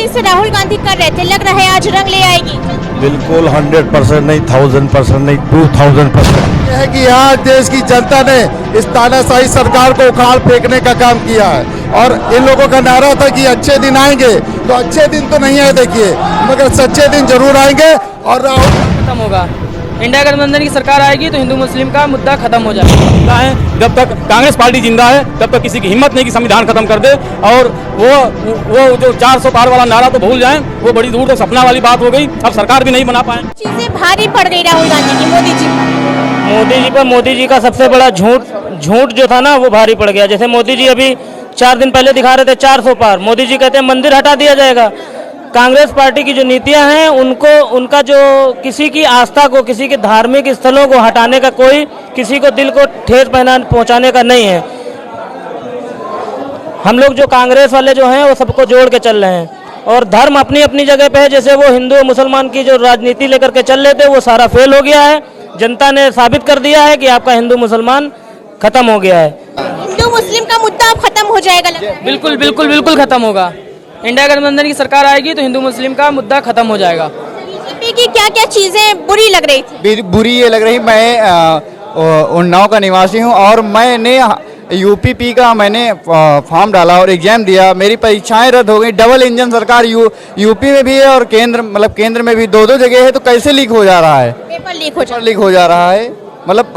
दिन से राहुल गांधी कर रहे थे, लग रहा है आज रंग ले आएगी। बिल्कुल 100% नहीं, 1000% नहीं, 2000%। यह है कि यहाँ देश की जनता ने इस तानाशाही सरकार को उखाड़ फेंकने का काम किया है और इन लोगों का नारा था कि अच्छे दिन आएंगे, तो अच्छे दिन तो नहीं आए देखिए, मगर सच्चे दिन जरूर आएंगे और राहुल खत्म होगा। इंडिया गठबंधन की सरकार आएगी तो हिंदू मुस्लिम का मुद्दा खत्म हो जाएगा। जब तक कांग्रेस पार्टी जिंदा है तब तक किसी की हिम्मत नहीं कि संविधान खत्म कर दे। और वो जो 400 पार वाला नारा तो भूल जाएं, वो बड़ी दूर तक सपना वाली बात हो गई। अब सरकार भी नहीं बना पाए। चीजें भारी पड़ गई राहुल गांधी की मोदी जी पर। मोदी जी का सबसे बड़ा झूठ जो था ना वो भारी पड़ गया। जैसे मोदी जी अभी 4 दिन पहले दिखा रहे थे 400 पार, मोदी जी कहते हैं मंदिर हटा दिया जाएगा। कांग्रेस पार्टी की जो नीतियां हैं उनका जो किसी की आस्था को, किसी के धार्मिक स्थलों को हटाने का, कोई किसी को दिल को ठेस पहुंचाने का नहीं है। हम लोग जो कांग्रेस वाले जो हैं वो सबको जोड़ के चल रहे हैं और धर्म अपनी अपनी जगह पे है। जैसे वो हिंदू मुसलमान की जो राजनीति लेकर के चल रहे थे वो सारा फेल हो गया है। जनता ने साबित कर दिया है कि आपका हिंदू मुसलमान खत्म हो गया है। हिंदू मुस्लिम का मुद्दा अब खत्म हो जाएगा लगता है। बिल्कुल बिल्कुल बिल्कुल खत्म होगा। इंडिया गठबंधन की सरकार आएगी तो हिंदू मुस्लिम का मुद्दा खत्म हो जाएगा। बीजेपी की क्या क्या चीजें बुरी लग रही थी? बुरी ये लग रही, मैं उन्नाव का निवासी हूँ और मैंने यूपीपी का मैंने फॉर्म डाला और एग्जाम दिया, मेरी परीक्षाएं रद्द हो गई। डबल इंजन सरकार यूपी में भी है और केंद्र में भी, दो जगह है, तो कैसे लीक हो जा रहा है? पेपर लीक हो जा रहा है। मतलब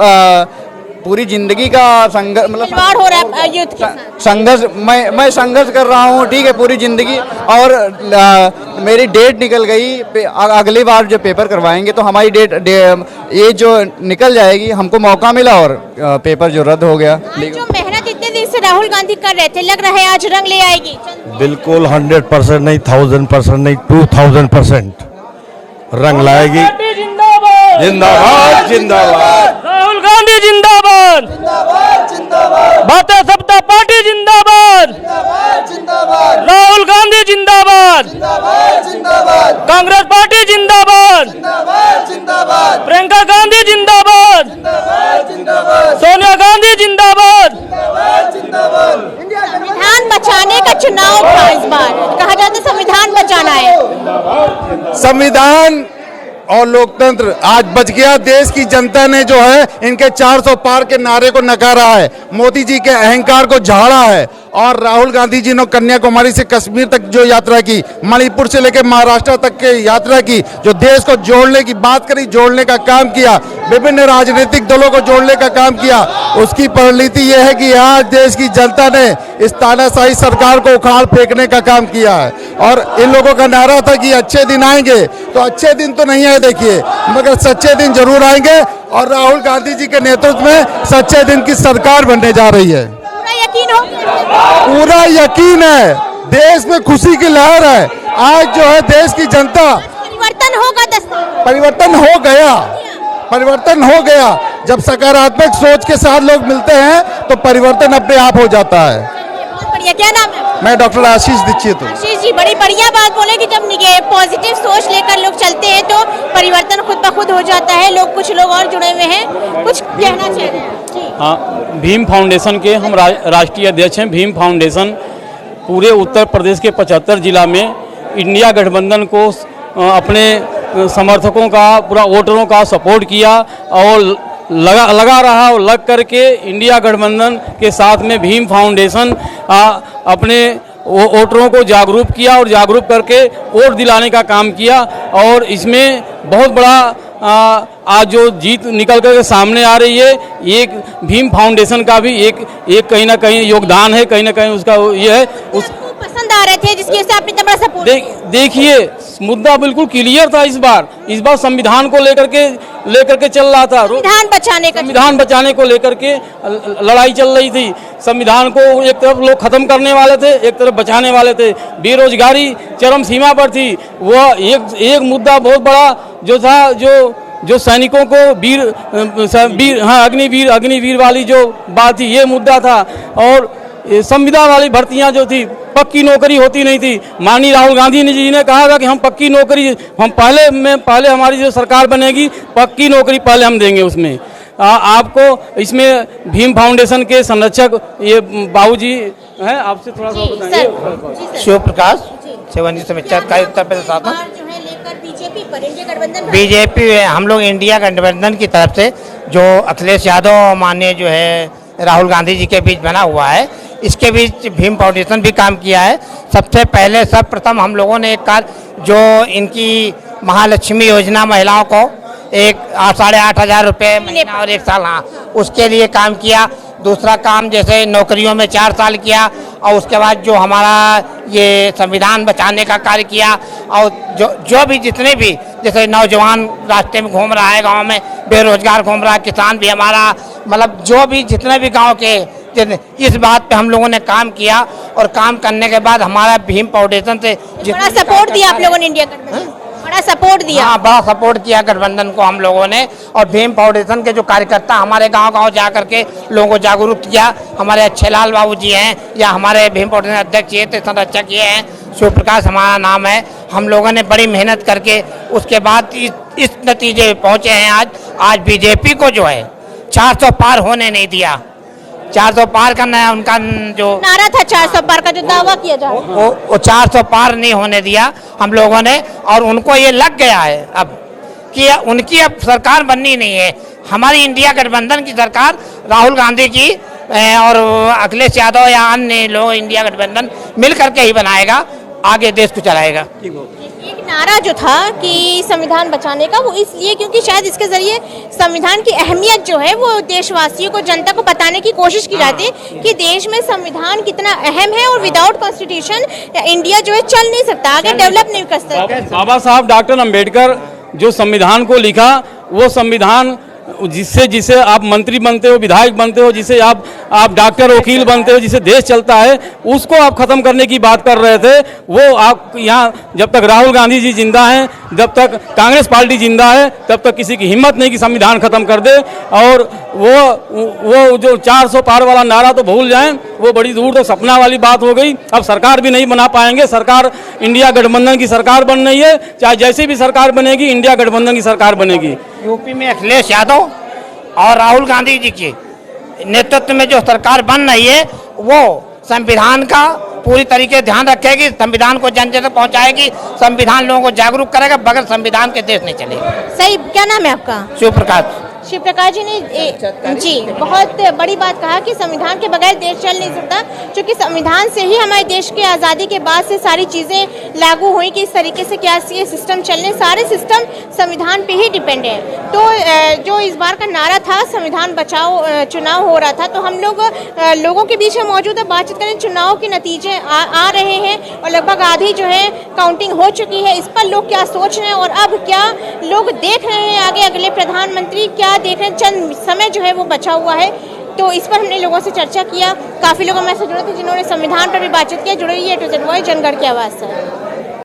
पूरी जिंदगी का संघर्ष, मतलब हो रहा है युद्ध के साथ। संघर्ष, मैं संघर्ष कर रहा हूँ, ठीक है, पूरी जिंदगी। और मेरी डेट निकल गई। अगली बार जब पेपर करवाएंगे तो हमारी डेट ये जो निकल जाएगी, हमको मौका मिला और पेपर जो रद्द हो गया। जो मेहनत इतने दिन से राहुल गांधी कर रहे थे, लग रहा है आज रंग ले आएगी। बिल्कुल 100% नहीं, 1000% नहीं, 2000% रंग लाएगी। जिंदाबाद जिंदाबाद, राहुल गांधी जिंदाबाद, भारतीय जनता पार्टी जिंदाबाद, राहुल गांधी जिंदाबाद, कांग्रेस पार्टी जिंदाबाद, प्रियंका गांधी जिंदाबाद, सोनिया गांधी जिंदाबाद। संविधान बचाने का चुनाव था इस बार, कहा जाता है संविधान बचाना है। संविधान और लोकतंत्र आज बच गया। देश की जनता ने जो है इनके 400 पार के नारे को नकारा है, मोदी जी के अहंकार को झाड़ा है। और राहुल गांधी जी ने कन्याकुमारी से कश्मीर तक जो यात्रा की, मणिपुर से लेकर महाराष्ट्र तक के यात्रा की, जो देश को जोड़ने की बात करी, जोड़ने का काम किया, विभिन्न राजनीतिक दलों को जोड़ने का काम किया, उसकी परिणति यह है कि आज देश की जनता ने इस तानाशाही सरकार को उखाड़ फेंकने का काम किया है। और इन लोगों का नारा था कि अच्छे दिन आएंगे, तो अच्छे दिन तो नहीं आए देखिए, मगर सच्चे दिन जरूर आएंगे और राहुल गांधी जी के नेतृत्व में सच्चे दिन की सरकार बनने जा रही है। पूरा यकीन है, देश में खुशी की लहर है। आज जो है देश की जनता, परिवर्तन होगा, परिवर्तन हो गया। जब सकारात्मक सोच के साथ लोग मिलते हैं तो परिवर्तन अपने आप हो जाता है। बहुत बढ़िया। क्या नाम है? मैं डॉक्टर आशीष दीक्षित हूँ। आशीष जी, बड़ी बढ़िया बात बोले कि जब पॉजिटिव सोच लेकर लोग चलते हैं तो परिवर्तन खुद ब खुद हो जाता है। कुछ लोग और जुड़े हुए हैं, कुछ कहना चाह रहे हैं। हाँ, भीम फाउंडेशन के हम राष्ट्रीय अध्यक्ष हैं। भीम फाउंडेशन पूरे उत्तर प्रदेश के 75 जिला में इंडिया गठबंधन को अपने समर्थकों का, पूरा वोटरों का सपोर्ट किया और लगा रहा और लग करके इंडिया गठबंधन के साथ में भीम फाउंडेशन अपने वोटरों को जागरूक किया और जागरूक करके वोट दिलाने का काम किया। और इसमें बहुत बड़ा आज जो जीत निकल कर सामने आ रही है, एक भीम फाउंडेशन का भी एक कहीं ना कहीं योगदान है, कहीं ना कहीं उसका ये है। उस पसंद आ रहे थे जिसकी वजह से आपने इतना बड़ा सपोर्ट। देखिए, मुद्दा बिल्कुल क्लियर था। इस बार संविधान को लेकर के चल रहा था, संविधान बचाने को लेकर के लड़ाई चल रही थी। संविधान को एक तरफ लोग खत्म करने वाले थे, एक तरफ बचाने वाले थे। बेरोजगारी चरम सीमा पर थी। वह एक मुद्दा बहुत बड़ा जो था, जो सैनिकों को अग्निवीर वाली जो बात थी, ये मुद्दा था। और संविदा वाली भर्तियां जो थी, पक्की नौकरी होती नहीं थी। माननीय राहुल गांधी जी ने कहा था कि हम पक्की नौकरी, हम पहले हमारी जो सरकार बनेगी, पक्की नौकरी पहले हम देंगे। उसमें आपको इसमें भीम फाउंडेशन के संरक्षक ये बाबू जी हैं, आपसे थोड़ा सा बताइए। शिव प्रकाश शिवाजी समीक्षा का उत्तर प्रदेश शासन बार जो है लेकर बीजेपी पर इंडिया गठबंधन बीजेपी हम लोग इंडिया गठबंधन की तरफ से जो अखिलेश यादव माननीय जो है राहुल गांधी जी के बीच बना हुआ है, इसके बीच भीम फाउंडेशन भी काम किया है। सबसे पहले सर्वप्रथम हम लोगों ने एक कार्य जो इनकी महालक्ष्मी योजना महिलाओं को 8,500 रुपये महीना और 1 साल, हाँ, उसके लिए काम किया। दूसरा काम जैसे नौकरियों में 4 साल किया, और उसके बाद जो हमारा ये संविधान बचाने का कार्य किया, और जो भी जितने भी जैसे नौजवान रास्ते में घूम रहा है, गांव में बेरोजगार घूम रहा है, किसान भी हमारा, मतलब जो भी जितने भी गांव के, इस बात पे हम लोगों ने काम किया। और काम करने के बाद हमारा भीम फाउंडेशन से बड़ा सपोर्ट दिया आप लोगों ने इंडिया गठबंधन, बड़ा सपोर्ट दिया। हाँ, बड़ा सपोर्ट किया गठबंधन को हम लोगों ने। और भीम फाउंडेशन के जो कार्यकर्ता हमारे गांव-गांव जा करके लोगों को जागरूक किया, हमारे अच्छे लाल बाबू जी हैं, या हमारे भीम फाउंडेशन अध्यक्ष ये थे, संरक्षक ये हैं, शिव प्रकाश हमारा नाम है। हम लोगों ने बड़ी मेहनत करके उसके बाद इस नतीजे पहुँचे हैं। आज बीजेपी को जो है 400 पार होने नहीं दिया। 400 पार करना है उनका जो नारा था, 400 पार का जो दावा किया जा रहा है, वो 400 पार नहीं होने दिया हम लोगों ने। और उनको ये लग गया है अब कि उनकी अब सरकार बननी नहीं है। हमारी इंडिया गठबंधन की सरकार राहुल गांधी की और अखिलेश यादव या अन्य लोग इंडिया गठबंधन मिल करके ही बनाएगा, आगे देश को चलाएगा। एक नारा जो था कि संविधान बचाने का, वो इसलिए क्योंकि शायद इसके जरिए संविधान की अहमियत जो है वो देशवासियों को, जनता को बताने की कोशिश की जाती है कि देश में संविधान कितना अहम है और विदाउट कॉन्स्टिट्यूशन इंडिया जो है चल नहीं सकता, आगे डेवलप नहीं कर सकता। बाबा साहब डॉक्टर अंबेडकर जो संविधान को लिखा, वो संविधान जिसे आप मंत्री बनते हो, विधायक बनते हो, जिसे आप डॉक्टर वकील बनते हो, जिसे देश चलता है, उसको आप खत्म करने की बात कर रहे थे। वो आप यहाँ जब तक राहुल गांधी जी जिंदा हैं, जब तक कांग्रेस पार्टी जिंदा है, तब तक किसी की हिम्मत नहीं कि संविधान खत्म कर दे। और वो जो 400 पार वाला नारा तो भूल जाएं, वो बड़ी दूर तो सपना वाली बात हो गई। अब सरकार भी नहीं बना पाएंगे। सरकार इंडिया गठबंधन की सरकार बन रही है, चाहे जैसी भी सरकार बनेगी इंडिया गठबंधन की सरकार बनेगी। यूपी में अखिलेश यादव और राहुल गांधी जी के नेतृत्व में जो सरकार बन रही है, वो संविधान का पूरी तरीके ध्यान रखेगी, संविधान को जन जन तक पहुंचाएगी, संविधान लोगों को जागरूक करेगा। बगैर संविधान के देश नहीं चलेगा। सही, क्या नाम है आपका? शिव प्रकाश। शिव प्रकाश जी ने जी बहुत बड़ी बात कहा कि संविधान के बगैर देश चल नहीं सकता, क्योंकि संविधान से ही हमारे देश की आज़ादी के बाद से सारी चीज़ें लागू हुई कि इस तरीके से क्या ये सिस्टम चलने, सारे सिस्टम संविधान पे ही डिपेंड है। तो जो इस बार का नारा था संविधान बचाओ, चुनाव हो रहा था, तो हम लोगों के बीच में मौजूद है, बातचीत करें। चुनाव के नतीजे आ रहे हैं और लगभग आधी जो है काउंटिंग हो चुकी है। इस पर लोग क्या सोच रहे हैं और अब क्या लोग देख रहे हैं आगे, अगले प्रधानमंत्री क्या देख रहे हैं? चंद समय जो है वो बचा हुआ है, तो इस पर हमने लोगों से चर्चा किया। काफ़ी लोग हमारे से जुड़े थे जिन्होंने संविधान पर भी बातचीत किया। जुड़े रहिए टू ज़ेड वॉइस, जनगढ़ की आवाज़ से।